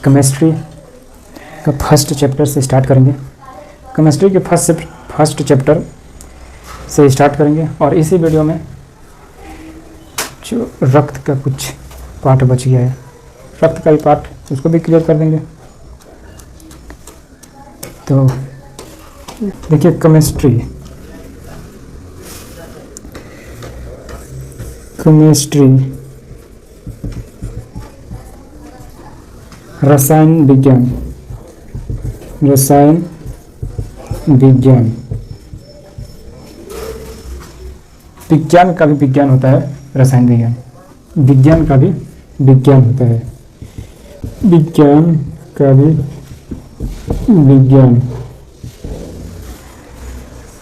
Chemistry का first chapter से start करेंगे। केमिस्ट्री के फर्स्ट चैप्टर से स्टार्ट करेंगे और इसी वीडियो में जो रक्त का कुछ पार्ट बच गया है, रक्त का भी पार्ट, उसको भी क्लियर कर देंगे। तो देखिए केमिस्ट्री रसायन विज्ञान विज्ञान का भी विज्ञान होता है, रसायन विज्ञान का भी विज्ञान होता है, विज्ञान का भी विज्ञान।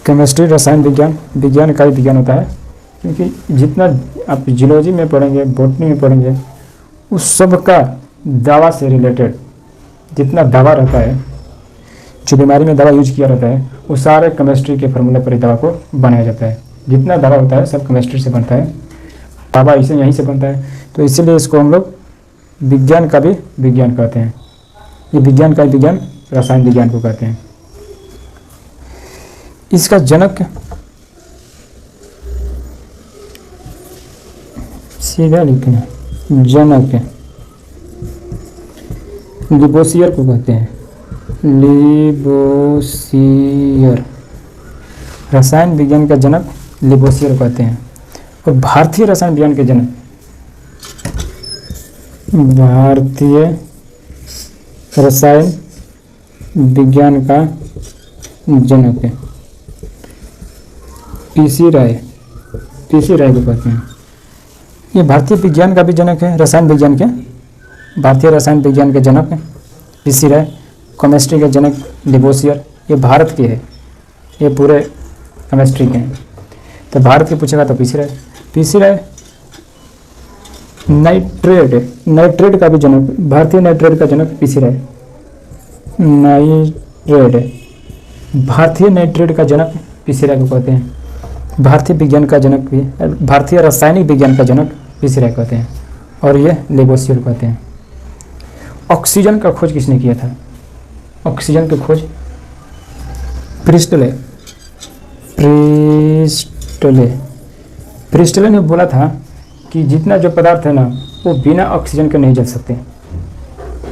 केमिस्ट्री रसायन विज्ञान का भी विज्ञान होता है, क्योंकि जितना आप जियोलॉजी में पढ़ेंगे, बॉटनी में पढ़ेंगे, उस सब का दवा से रिलेटेड जितना दवा रहता है, जो बीमारी में दवा यूज किया रहता है, वो सारे केमिस्ट्री के फार्मूले पर ही दवा को बनाया जाता है। जितना दवा होता है सब केमिस्ट्री से बनता है, दवा इसे यहीं से बनता है। तो इसीलिए इसको हम लोग विज्ञान का भी विज्ञान कहते हैं। ये विज्ञान का विज्ञान रसायन विज्ञान को कहते हैं। इसका जनक सीधा लिखना, जनक लिबोसियर को कहते हैं, लिबोसियर। रसायन विज्ञान का जनक लिबोसियर कहते हैं। और भारतीय रसायन विज्ञान के जनक, भारतीय रसायन विज्ञान का जनक है पीसी राय को कहते हैं। ये भारतीय विज्ञान का भी जनक है, रसायन विज्ञान के, भारतीय रसायन विज्ञान के जनक पीसी राय। केमिस्ट्री के जनक लिबोसियर। ये भारत के है, ये पूरे केमिस्ट्री के हैं। तो भारत के पूछेगा तो पीसी राय। नाइट्रेट का भी जनक, भारतीय नाइट्रेट का जनक पीसी राय। भारतीय नाइट्रेट का जनक पीसी राय को कहते हैं। भारतीय विज्ञान का जनक भी, भारतीय रासायनिक विज्ञान का जनक पीसी राय कहते हैं, और ये लिबोसियर कहते हैं। ऑक्सीजन का खोज किसने किया था? ऑक्सीजन की खोज प्रिस्टले ने बोला था कि जितना जो पदार्थ है ना, वो बिना ऑक्सीजन के नहीं जल सकते।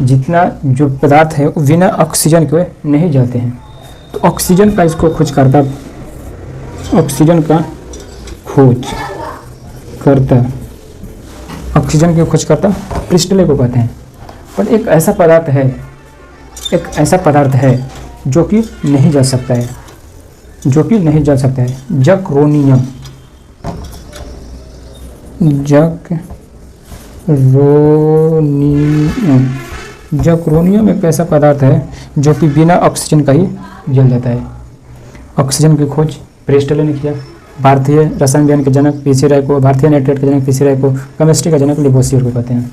जितना जो पदार्थ है वो बिना ऑक्सीजन के नहीं जलते हैं। तो ऑक्सीजन का इसको खोज करता, ऑक्सीजन का खोज करता, ऑक्सीजन की खोज करता प्रिस्टले को कहते हैं। पर एक ऐसा पदार्थ है जो कि नहीं जल सकता है, जक्रोनियम। जक्रोनियम एक ऐसा पदार्थ है जो कि बिना ऑक्सीजन का ही जल जाता है। ऑक्सीजन की खोज प्रिस्टले ने किया। भारतीय रसायन विज्ञान के जनक पीसी राय को, भारतीय नाइट्रेट के जनक पीसी राय को, केमिस्ट्री का जनक लिबोसियर को कहते हैं,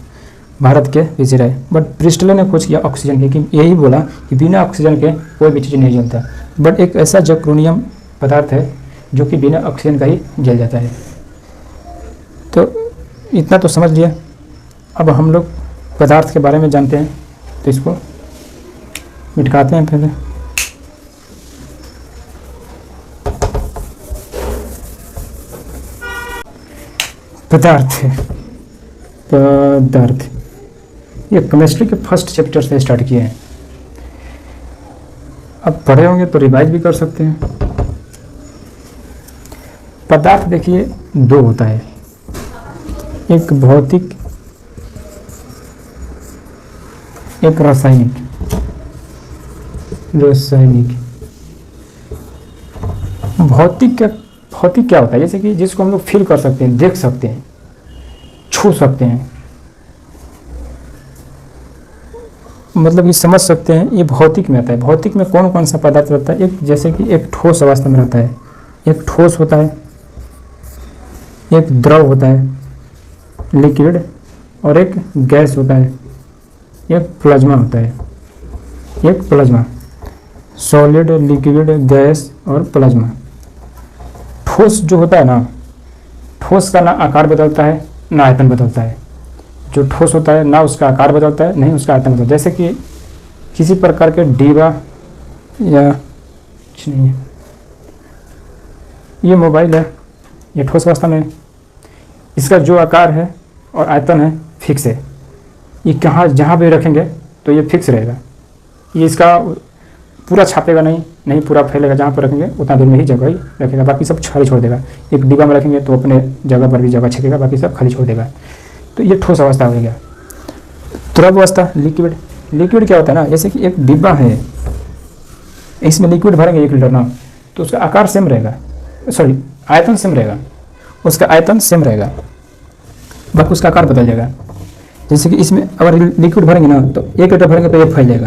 भारत के पीसी राय। बट प्रिस्टले ने खोज किया ऑक्सीजन की, कि यही बोला कि बिना ऑक्सीजन के कोई भी चीज़ नहीं जलता। बट एक ऐसा जक्रोनियम पदार्थ है जो कि बिना ऑक्सीजन का ही जल जाता है। तो इतना तो समझ लिया। अब हम लोग पदार्थ के बारे में जानते हैं, तो इसको मिटकाते हैं पहले। पदार्थ ये केमिस्ट्री के फर्स्ट चैप्टर से स्टार्ट किए हैं। अब पढ़े होंगे तो रिवाइज भी कर सकते हैं। पदार्थ देखिए दो होता है, एक भौतिक, एक रासायनिक। भौतिक क्या होता है? जैसे कि जिसको हम लोग फील कर सकते हैं, देख सकते हैं, छू सकते हैं, मतलब ये समझ सकते हैं, ये भौतिक में आता है। भौतिक में कौन कौन सा पदार्थ रहता है? एक जैसे कि एक ठोस अवस्था में रहता है, एक ठोस होता है, एक द्रव होता है लिक्विड, और एक गैस होता है, एक प्लाज्मा होता है। एक प्लाज्मा, सॉलिड, लिक्विड, गैस और प्लाज्मा। ठोस जो होता है ना, ठोस का ना आकार बदलता है ना आयतन बदलता है। जो ठोस होता है ना उसका आकार बदलता है नहीं उसका आयतन बदलता है। जैसे कि किसी प्रकार के डिब्बा या कुछ नहीं है, ये मोबाइल है, ये ठोस अवस्था में, इसका जो आकार है और आयतन है फिक्स है, ये कहाँ जहाँ भी रखेंगे तो ये फिक्स रहेगा, ये इसका पूरा छापेगा नहीं पूरा फैलेगा, जहाँ पर रखेंगे उतना दूर में ही जगह ही रखेगा, बाकी सब खाली छोड़ देगा। एक डिब्बा में रखेंगे तो अपने जगह पर भी जगह छेकेगा, बाकी सब खाली छोड़ देगा। तो ये ठोस अवस्था हो गया। द्रव अवस्था लिक्विड क्या होता है ना, जैसे कि एक डिब्बा है, इसमें लिक्विड भरेंगे 1 लीटर ना, तो उसका आकार सेम रहेगा, सॉरी आयतन सेम रहेगा, उसका आयतन सेम रहेगा, बाकी उसका आकार बदल जाएगा। जैसे कि इसमें अगर लिक्विड भरेंगे ना तो 1 लीटर भरेंगे तो ये फैल जाएगा,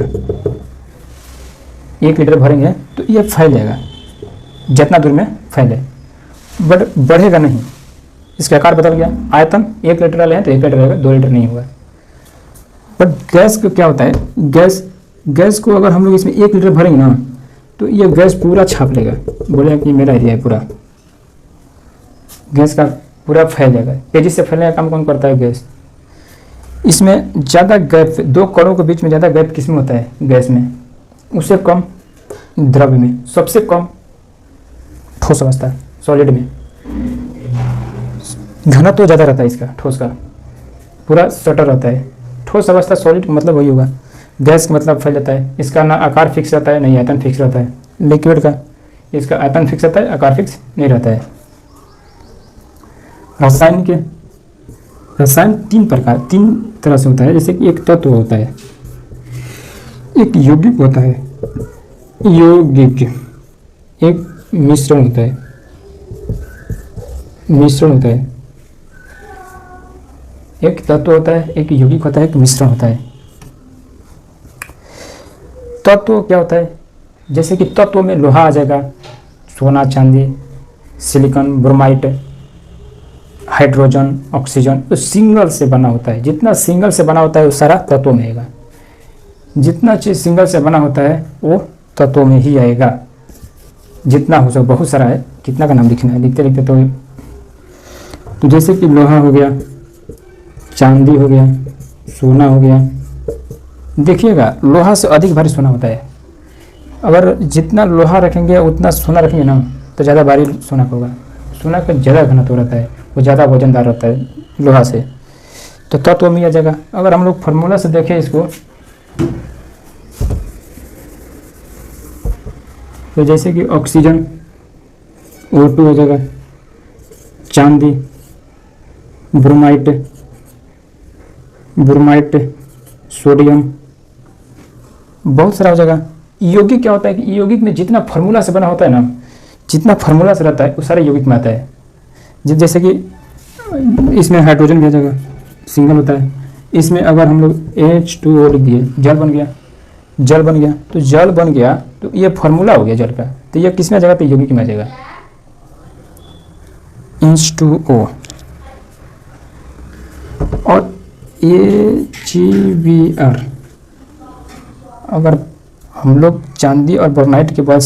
1 लीटर भरेंगे तो ये फैल जाएगा जितना दूर में फैले, बट बढ़ेगा नहीं, इसका आकार बदल गया। आयतन 1 लीटर वाले हैं तो 1 लीटर रहेगा, 2 लीटर नहीं होगा। बट गैस को क्या होता है, गैस को अगर हम लोग इसमें 1 लीटर भरेंगे ना तो ये गैस पूरा छाप लेगा, बोलेगा कि मेरा एरिया है पूरा, गैस का पूरा फैल जाएगा। तेजी से फैलने का काम कौन करता है, गैस। इसमें ज़्यादा गैप, 2 कणों के बीच में ज़्यादा गैप किसमें होता है, गैस में, उससे कम द्रव्य में, सबसे कम ठोस अवस्था सॉलिड में। घनत्व तो ज़्यादा रहता है इसका, ठोस का पूरा सटर रहता है। ठोस अवस्था सॉलिड मतलब वही होगा, गैस का मतलब फैल जाता है, इसका ना आकार फिक्स रहता है नहीं आयतन फिक्स रहता है। लिक्विड का इसका आयतन फिक्स रहता है, आकार फिक्स नहीं रहता है। रसायन 3 तरह से होता है। जैसे कि एक तत्व होता है, एक यौगिक होता है, एक मिश्रण होता है, एक तत्व होता है, एक यौगिक होता है, एक मिश्रण होता है। तत्व क्या होता है, जैसे कि तत्व में लोहा आ जाएगा, सोना चांदी सिलिकॉन ब्रोमाइट हाइड्रोजन ऑक्सीजन, तो सिंगल से बना होता है। जितना सिंगल से बना होता है वो सारा तत्व में आएगा, जितना चीज़ सिंगल से बना होता है वो तत्व में ही आएगा। जितना हो सके, बहुत सारा है, कितना का नाम लिखना है, लिखते लिखते तो जैसे कि लोहा हो गया, चांदी हो गया, सोना हो गया। देखिएगा लोहा से अधिक भारी सोना होता है, अगर जितना लोहा रखेंगे उतना सोना रखेंगे ना तो ज़्यादा भारी सोना होगा। सोना का ज़्यादा घनत्व रहता है, वो ज़्यादा वजनदार रहता है लोहा से, तो तत्व में आ जाएगा। अगर हम लोग फार्मूला से देखें इसको, तो जैसे कि ऑक्सीजन O2 हो जाएगा, चांदी ब्रोमाइट सोडियम, बहुत सारा हो जाएगा। यौगिक क्या होता है कि यौगिक में जितना फार्मूला से बना होता है ना, जितना फार्मूला से रहता है वो सारे यौगिक में आता है। जैसे कि इसमें हाइड्रोजन भी आ जाएगा, सिंगल होता है। इसमें अगर हम लोग H2O लिख दिए, जल बन गया, तो जल बन गया तो ये फार्मूला हो गया जल का, तो ये किस में आ जाएगा, तो यौगिक में आ जाएगा, H2O। और AgBr, अगर हम लोग चांदी और बोराइट के बाद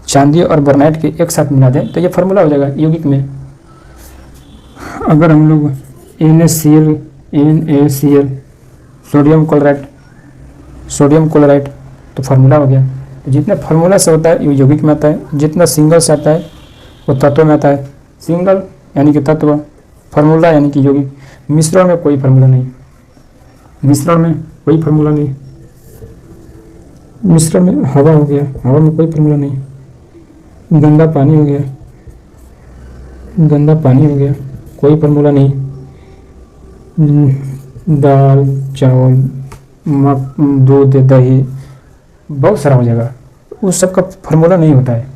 चांदी और बोराइट के एक साथ मिला दें तो ये फार्मूला हो जाएगा यौगिक में। अगर हम लोग NaCl सोडियम क्लोराइड तो फार्मूला हो गया। तो जितने फार्मूला से होता है ये यौगिक में आता है, जितना सिंगल से आता है वो तत्व में आता है। सिंगल यानी कि तत्व, फार्मूला यानी कि यौगिक। मिश्रण में कोई फार्मूला नहीं, मिश्रण में हवा हो गया, हवा में कोई फार्मूला नहीं। गंदा पानी हो गया, कोई फार्मूला नहीं। दाल चावल दूध दही बहुत सारा हो जाएगा, उस सब का फार्मूला नहीं होता है।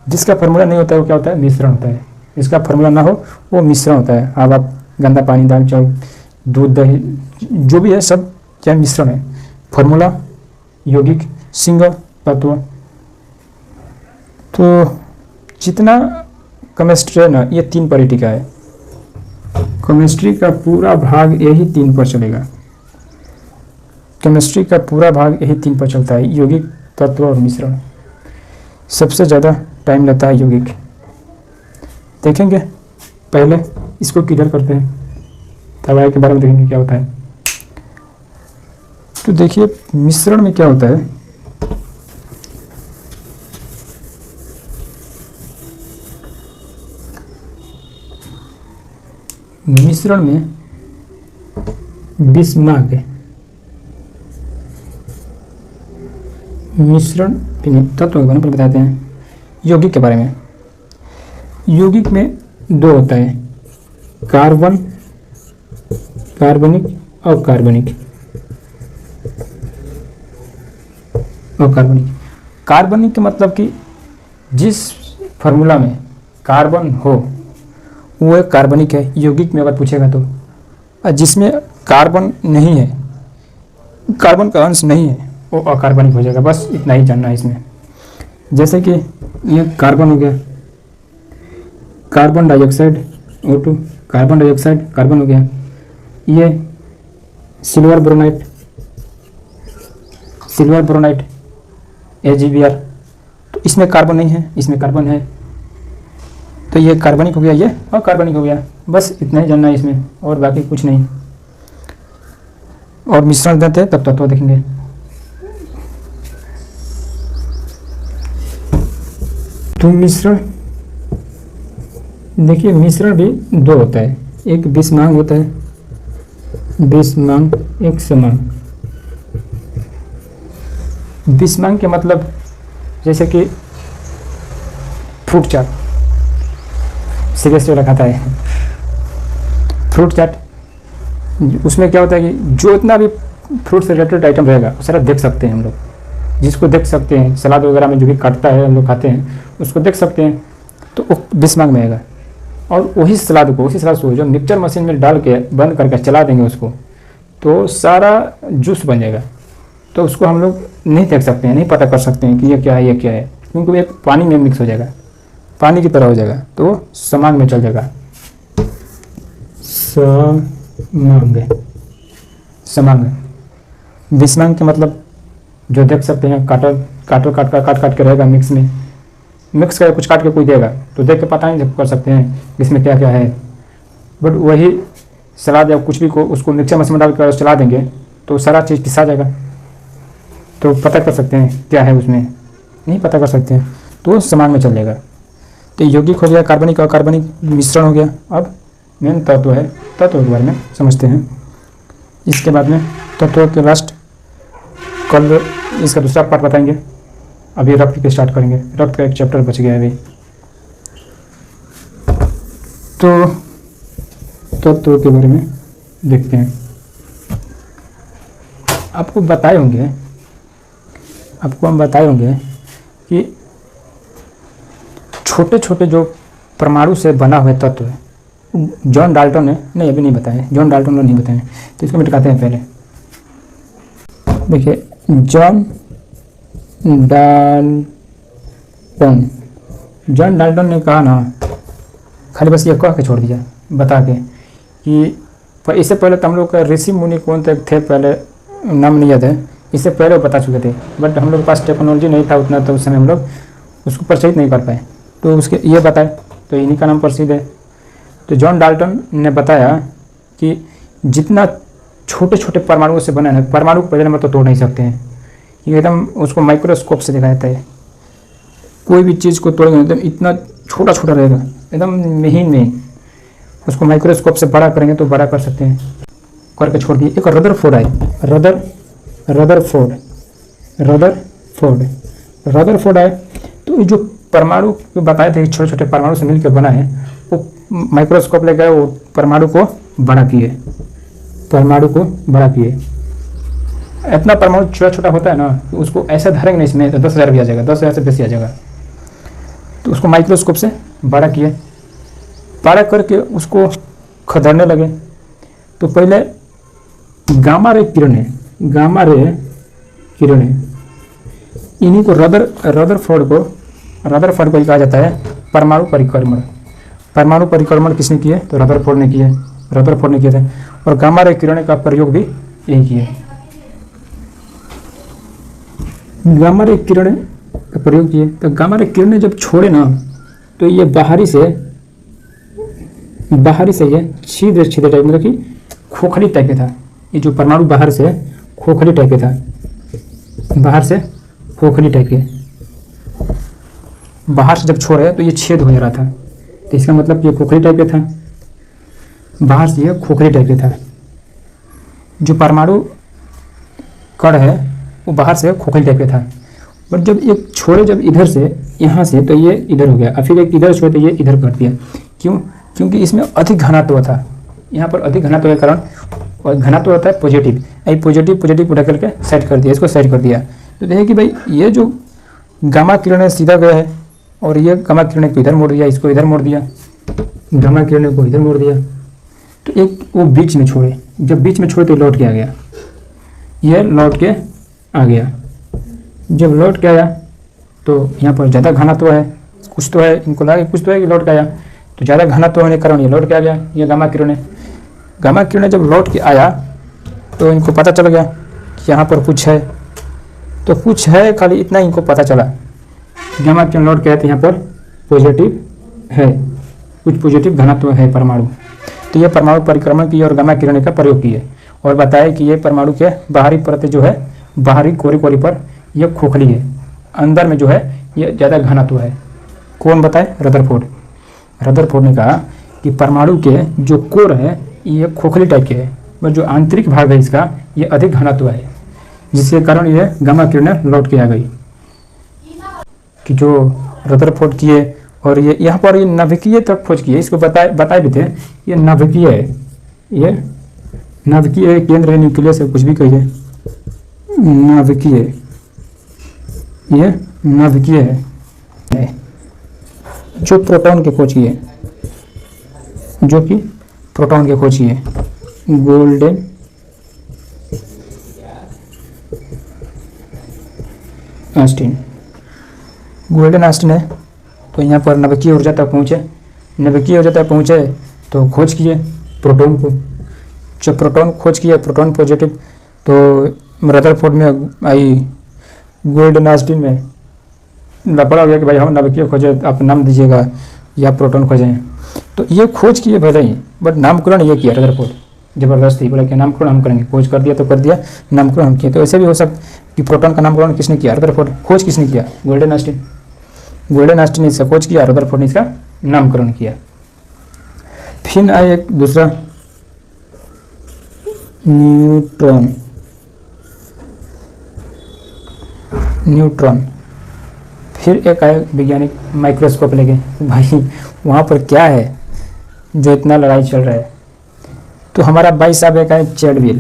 जिसका फार्मूला नहीं होता है वो क्या होता है, मिश्रण होता है। इसका फार्मूला ना हो वो मिश्रण होता है। हवा, गंदा पानी, दाल चावल, दूध दही जो भी है सब क्या मिश्रण है। फार्मूला, यौगिक, सिंगल, तत्व। तो जितना केमिस्ट्री है ना ये 3 परिधि का है। केमिस्ट्री का पूरा भाग यही 3 पर चलेगा। केमिस्ट्री का पूरा भाग यही 3 पर चलता है, यौगिक, तत्व और मिश्रण। सबसे ज़्यादा टाइम लेता है यौगिक। देखेंगे, पहले इसको क्लियर करते हैं, दवाई के बारे में देखेंगे क्या होता है। तो देखिए मिश्रण में क्या होता है, मिश्रण में बिस्मार्क है, मिश्रण तत्व के बारे में बताते हैं। यौगिक के बारे में, यौगिक में दो होता है, कार्बन, कार्बनिक और कार्बनिक, अकार्बनिक। कार्बनिक का मतलब कि जिस फार्मूला में कार्बन हो वो एक कार्बनिक है, यौगिक में अगर पूछेगा तो। और जिसमें कार्बन नहीं है, कार्बन का अंश नहीं है, वो अकार्बनिक हो जाएगा। बस इतना ही जानना है इसमें। जैसे कि ये कार्बन हो गया, carbon dioxide O2, carbon dioxide carbon हो गया। ये सिल्वर ब्रोनाइट, सिल्वर ब्रोनाइट AgBr, तो इसमें कार्बन नहीं है, इसमें कार्बन है, तो ये कार्बनिक हो गया, ये अकार्बनिक हो गया। बस इतना ही जानना है इसमें, और बाकी कुछ नहीं। और मिश्रण देते हैं तब तत्व देखेंगे। तो मिश्रण देखिए, मिश्रण भी दो होता है, एक बिस्मांग होता है, बिस्मांग, एक समांग। बिस्मांग के मतलब जैसे कि फ्रूट चाट, सीरियस वाला खाता है फ्रूट चाट, उसमें क्या होता है कि जो इतना भी फ्रूट से रिलेटेड आइटम रहेगा वो सारा देख सकते हैं हम लोग, जिसको देख सकते हैं। सलाद वगैरह में जो भी काटता है हम लोग खाते हैं उसको देख सकते हैं, तो वो बिस्मांग में आएगा। और वही सलाद को, उसी सलाद को जो मिक्सचर मशीन में डाल के बंद करके चला देंगे उसको, तो सारा जूस बन जाएगा। तो उसको हम लोग नहीं देख सकते हैं, नहीं पता कर सकते हैं कि ये क्या है, ये क्या है, क्योंकि ये पानी में मिक्स हो जाएगा, पानी की तरह हो जाएगा, तो समांग में चल जाएगा। समांग, समांग। बिस्मांग के मतलब जो देख सकते हैं, काट काट के रहेगा मिक्स में, मिक्स करके कुछ काट के कोई देगा तो देख के पता नहीं कर सकते हैं इसमें क्या क्या है। बट वही सलाद या कुछ भी को उसको मिक्सर मशीन में डाल कर चला देंगे तो सारा चीज़ पिसा जाएगा, तो पता कर सकते हैं क्या है उसमें, नहीं पता कर सकते हैं, तो समांग में चल जाएगा। तो यौगिक हो गया, कार्बनिक और कार्बनिक मिश्रण हो गया। अब मेन तत्व है, तत्व के बारे में समझते हैं। इसके बाद में तत्व के लास्ट कल इसका दूसरा पार्ट बताएंगे। अभी रक्त के स्टार्ट करेंगे, रक्त का एक चैप्टर बच गया है अभी। तो तत्व के बारे में देखते हैं। आपको बताए होंगे, आपको हम बताए होंगे कि छोटे छोटे जो परमाणु से बना हुआ तत्व है, जॉन डाल्टन ने, नहीं अभी नहीं बताए, जॉन डाल्टन ने नहीं बताए, तो इसको मिटाते हैं पहले। देखिए जॉन डाल्टन ने कहा ना, खाली बस ये कह के छोड़ दिया बता के कि इससे पहले तो हम लोग का ऋषि मुनि कौन तक थे, पहले नाम नहीं याद है, इससे पहले वो बता चुके थे, बट हम लोग के पास टेक्नोलॉजी नहीं था उतना, तो उस समय हम लोग उसको प्रचलित नहीं कर पाए, तो उसके ये बताए, तो इन्हीं का नाम प्रसिद्ध है। तो जॉन डाल्टन ने बताया कि जितना छोटे छोटे परमाणुओं से बना है, परमाणु को पहले नंबर तो तोड़ नहीं सकते हैं, ये एकदम उसको माइक्रोस्कोप से देखा जाता है, कोई भी चीज़ को तोड़ेंगे एकदम इतना छोटा छोटा रहेगा, एकदम महीन में, उसको माइक्रोस्कोप से बड़ा करेंगे तो बड़ा कर सकते हैं, करके छोड़ दिए। एक रदरफोर्ड आए, रदरफोर्ड आए, तो जो परमाणु बताए थे छोटे छोटे परमाणु से मिलकर बना है, वो माइक्रोस्कोप ले गए, वो परमाणु को बड़ा किए, परमाणु को बड़ा किए। इतना परमाणु छोटा छोटा होता है ना, उसको ऐसा धरेंगे नहीं इसमें तो 10,000 भी आ जाएगा, 10,000 से बेसी आ जाएगा, तो उसको माइक्रोस्कोप से बड़ा किए, बड़ा करके उसको खदरने लगे। तो पहले गामा रे किरणें, इन्हीं को रदरफोर्ड को कहा जाता है परमाणु परिक्रमण। परमाणु परिक्रमण किसने किए, तो रदरफोर्ड ने किए थे, और गामा रे किरणें का प्रयोग भी यही किए। गामा रे किरणें का प्रयोग किए, तो गामा रे किरणें जब छोड़े ना, तो ये बाहरी से ये छिद्र टाइप, मतलब कि खोखली टाइप का था। ये जो परमाणु बाहर से खोखली टाइप का था, बाहर से खोखली टाइप के, बाहर से जब छोड़े तो ये छेद हो जा रहा था, तो इसका मतलब ये खोखली टाइप का था, बाहर से ये खोखली टाइप का था। जो परमाणु कण है वो बाहर से खोखली टाइप का था, और जब एक छोड़े जब इधर से यहाँ से तो ये इधर हो गया, और फिर एक इधर छोड़े तो ये इधर कर दिया। क्यों? क्योंकि इसमें अधिक घनत्व था, यहाँ पर अधिक घनत्व के कारण, और घनत्व होता है पॉजिटिव, ये पॉजिटिव पॉजिटिव उठा करके सेट कर दिया, इसको सेट कर दिया। तो देखिए कि भाई ये जो गामा किरणें सीधा गया है, और ये गामा किरणें को इधर मोड़ दिया, इसको इधर मोड़ दिया, गामा किरणें को इधर मोड़ दिया, तो एक वो बीच में छोड़े, जब बीच में छोड़े तो लौट के आ गया, ये लौट के आ गया। जब लौट के आया तो यहाँ पर ज़्यादा घनत्व है, कुछ तो है, इनको लगा कुछ तो है कि लौट के आया, तो ज़्यादा घनत्व होने के कारण ये लौट के आ गया। ये गामा किरणें जब लौट के आया तो इनको पता चल गया कि यहाँ पर कुछ है, तो कुछ है, खाली इतना इनको पता चला। गामा किरण लौट के आया तो यहाँ पर पॉजिटिव है, कुछ पॉजिटिव घनत्व है परमाणु। तो ये परमाणु परिक्रमण की और गामा किरण का प्रयोग किए, और बताया कि ये परमाणु के बाहरी परत जो है, बाहरी कोरी पर ये खोखली है, अंदर में जो है ये ज़्यादा घनत्व है। कौन बताए? रदरफोर्ड ने कहा कि परमाणु के जो कोर है ये खोखली टाइप के है, और जो आंतरिक भाग है इसका ये अधिक घनत्व है, जिसके कारण ये गामा किरणें लौट के आ गई। कि जो रदरफोर्ड किए, और ये यहाँ पर ये नाभिकीय तक खोज किए, इसको बताए भी थे, ये नाभिकीय है, ये नाभिकीय केंद्र है, न्यूक्लियस है, कुछ भी कहिए, नाभिकीय, ये नाभिकीय है। जो प्रोटॉन के खोज किए, जो कि प्रोटॉन के खोज किए, गोल्डन ऑस्टिन है। तो यहाँ पर नाभिकीय ऊर्जा तक पहुँचे, तो खोज किए प्रोटॉन को। जब प्रोटॉन खोज किया, प्रोटॉन पॉजिटिव, तो रदरफोर्ड में आई, गोल्डन ऑस्टिन में लफड़ा हो गया कि भाई हम नाभिकीय खोजे, आप नाम दीजिएगा या प्रोटॉन खोजें। तो ये खोज किए भले ही, बट नामकरण ये किया रदरफोर्ड, जबरदस्ती बोला कि नामकरण हम करेंगे, खोज कर दिया तो कर दिया, नामकरण हम किए। तो ऐसे भी हो सकता कि प्रोटॉन का नामकरण किसने किया? रदरफोर्ड। खोज किसने किया? गोल्डन ऑस्टिन ने इसका खोज किया, रदरफोर्ड ने इसका नामकरण किया। फिर आए एक दूसरा, न्यूट्रॉन। फिर एक आए वैज्ञानिक माइक्रोस्कोप लेके, भाई वहाँ पर क्या है जो इतना लड़ाई चल रहा है। तो हमारा भाई साहब एक है चैडविल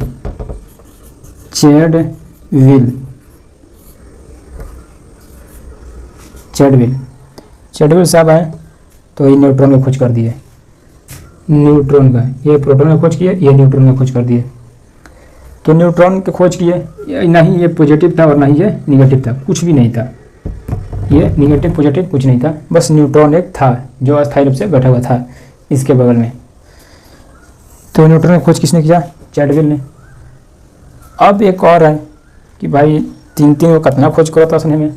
साहब है, तो ये न्यूट्रॉन का खोज कर दिए, न्यूट्रॉन का, ये प्रोटॉन का खोज किए, ये न्यूट्रॉन का खोज कर दिए। तो न्यूट्रॉन के खोज किए, ना ही ये पॉजिटिव था और ना ही ये निगेटिव था, कुछ भी नहीं था, ये निगेटिव पॉजिटिव कुछ नहीं था, बस न्यूट्रॉन एक था जो अस्थायी रूप से बैठा हुआ था इसके बगल में। तो न्यूट्रॉन का खोज किसने किया? चैडविल ने। अब एक और है कि भाई तीन को कितना खोज करा था सुनने में,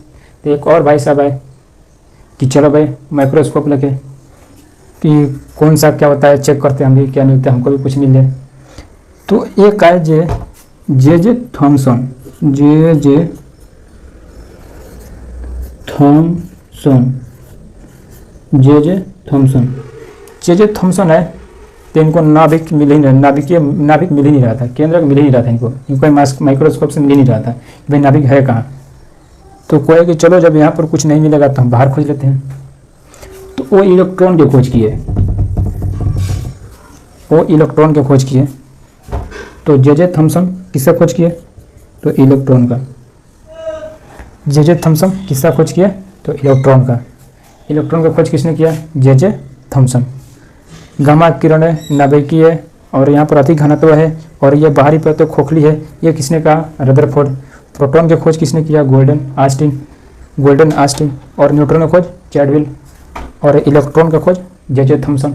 तो एक और भाई साहब आए कि चलो भाई माइक्रोस्कोप लेके कि कौन सा क्या होता है, चेक करते हैं हम भी, क्या नहीं होता, हमको भी कुछ मिल जाए। तो एक आए जे थॉमसन, जे थॉमसन है। तो इनको नाभिक मिल ही नहीं रहा था, केंद्रक मिल ही नहीं रहा था, इनको माइक्रोस्कोप से मिल ही नहीं रहा था कि भाई नाभिक है कहाँ। तो कोई कि चलो जब यहाँ पर कुछ नहीं मिलेगा तो हम बाहर खोज लेते हैं। तो वो इलेक्ट्रॉन के खोज किए, तो जे थॉमसन किसका खोज किए? तो इलेक्ट्रॉन का। जे थॉमसन किसका खोज किया? तो इलेक्ट्रॉन का खोज किसने किया? J Thomson. गामा किरणें नाभिकीय और यहाँ पर अधिक घनत्व है, और ये बाहरी परत खोखली है, ये किसने कहा? रदरफोर्ड। प्रोटॉन की खोज किसने किया? Golden Austin. और न्यूट्रॉन का खोज चैडविल, और इलेक्ट्रॉन का खोज जे थॉमसन।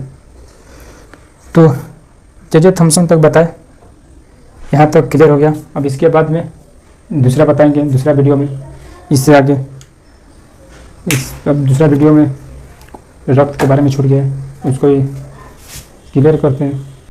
तो जे थॉमसन तक बताए, यहाँ तक क्लियर हो गया। अब इसके बाद में दूसरा बताएंगे दूसरा वीडियो में, इससे आगे अब दूसरा वीडियो में रक्त के बारे में छूट गया, उसको क्लियर करते हैं।